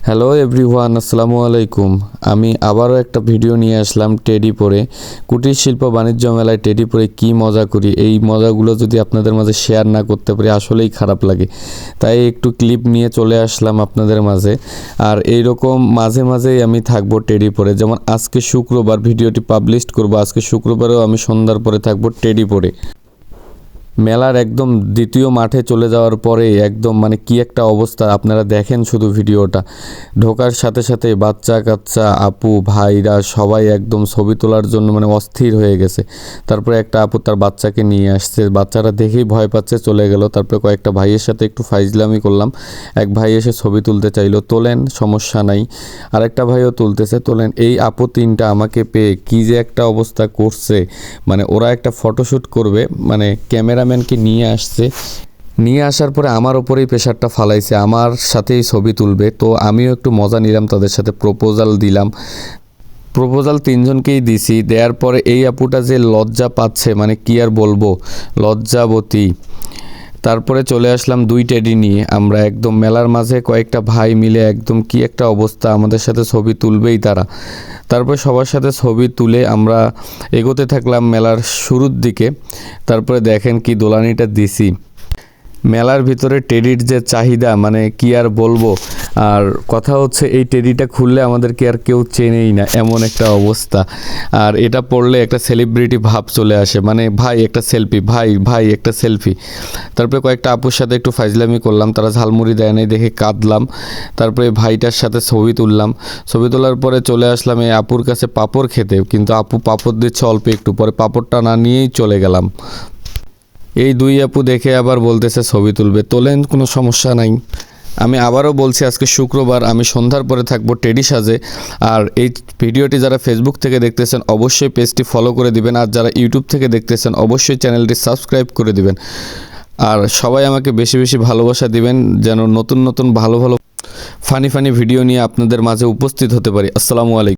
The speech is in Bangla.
হ্যালো এভরিওয়ান, আসসালামু আলাইকুম। আমি আবারও একটা ভিডিও নিয়ে আসলাম টেডি পরে। কুটির শিল্প বাণিজ্য মেলায় টেডি পরে কী মজা করি, এই মজাগুলো যদি আপনাদের মাঝে শেয়ার না করতে পারি আসলেই খারাপ লাগে। তাই একটু ক্লিপ নিয়ে চলে আসলাম আপনাদের মাঝে। আর এইরকম মাঝে মাঝেই আমি থাকবো টেডি পরে, যেমন আজকে শুক্রবার ভিডিওটি পাবলিশ করব। আজকে শুক্রবারেও আমি সন্ধ্যার পরে থাকবো টেডি পরে। মেলার একদম দ্বিতীয় মাঠে চলে যাওয়ার পরে একদম মানে কি একটা অবস্থা, আপনারা দেখেন শুধু ভিডিওটা। ঢোকার সাথে সাথে বাচ্চা কাচ্চা আপু ভাইরা সবাই একদম ছবি তোলার জন্য মানে অস্থির হয়ে গেছে। তারপরে একটা আপু তার বাচ্চাকে নিয়ে আসছে, বাচ্চারা দেখেই ভয় পাচ্ছে, চলে গেল। তারপরে কয়েকটা ভাইয়ের সাথে একটু ফাইজলামি করলাম। এক ভাই এসে ছবি তুলতে চাইলো, তোলেন, সমস্যা নাই। আরেকটা ভাইও তুলতেছে, তোলেন। এই আপু তিনটা আমাকে পেয়ে কী যে একটা অবস্থা করছে, মানে ওরা একটা ফটোশ্যুট করবে, মানে ক্যামেরাম্যানকে নিয়ে আসার পরে আমার ওপরেই প্রেশারটা ফালাইছে, আমার সাথেই ছবি তুলবে। তো আমিও একটু মজা নিলাম, তাদের সাথে প্রপোজাল দিলাম। প্রপোজাল তিনজনকেই দিছি। দেওয়ার পরে এই আপুটা যে লজ্জা পাচ্ছে, মানে কি আর বলবো, লজ্জাবতী। তারপরে চলে আসলাম দুই টেডি নিয়ে আমরা একদম মেলার মাঝে, কয়েকটা ভাই মিলে একদম কি একটা অবস্থা, আমাদের সাথে ছবি তুলবেই তারা। তারপর সবার সাথে ছবি তুলে আমরা এগোতে থাকলাম মেলার শুরুর দিকে। তারপরে দেখেন কি দোলানিটা দিছি। মেলার ভিতরে টেডির যে চাহিদা, মানে কি আর বলবো। আর কথা হচ্ছে এই টেডিটা খুললে আমাদেরকে আর কেউ চেনেই না, এমন একটা অবস্থা। আর এটা পড়লে একটা সেলিব্রিটি ভাব চলে আসে, মানে ভাই একটা সেলফি, ভাই ভাই একটা সেলফি। তারপরে কয়েকটা আপুর সাথে একটু ফাইজলামি করলাম, তারা ঝালমুড়ি দেয় নাই দেখে কাঁদলাম। তারপরে ভাইটার সাথে ছবি তুললাম। ছবি তোলার পরে চলে আসলাম এই আপুর কাছে পাঁপড় খেতে, কিন্তু আপু পাঁপড় দিচ্ছে অল্প একটু, পরে পাঁপড়টা না নিয়েই চলে গেলাম। এই দুই আপু দেখে আবার বলতেছে ছবি তুলবে, তোলেন, কোনো সমস্যা নাই। আমি আবারও বলছি, আজকে শুক্রবার, আমি সন্ধ্যার পরে থাকবো টেডি সাজে। আর এই ভিডিওটি যারা ফেসবুক থেকে দেখতেছেন অবশ্যই পেজটি ফলো করে দিবেন, আর যারা ইউটিউব থেকে দেখতেছেন অবশ্যই চ্যানেলটি সাবস্ক্রাইব করে দিবেন। আর সবাই আমাকে বেশি বেশি ভালোবাসা দিবেন, যেন নতুন নতুন ভালো ভালো ফানি ভিডিও নিয়ে আপনাদের মাঝে উপস্থিত হতে পারি। আসসালামু আলাইকুম।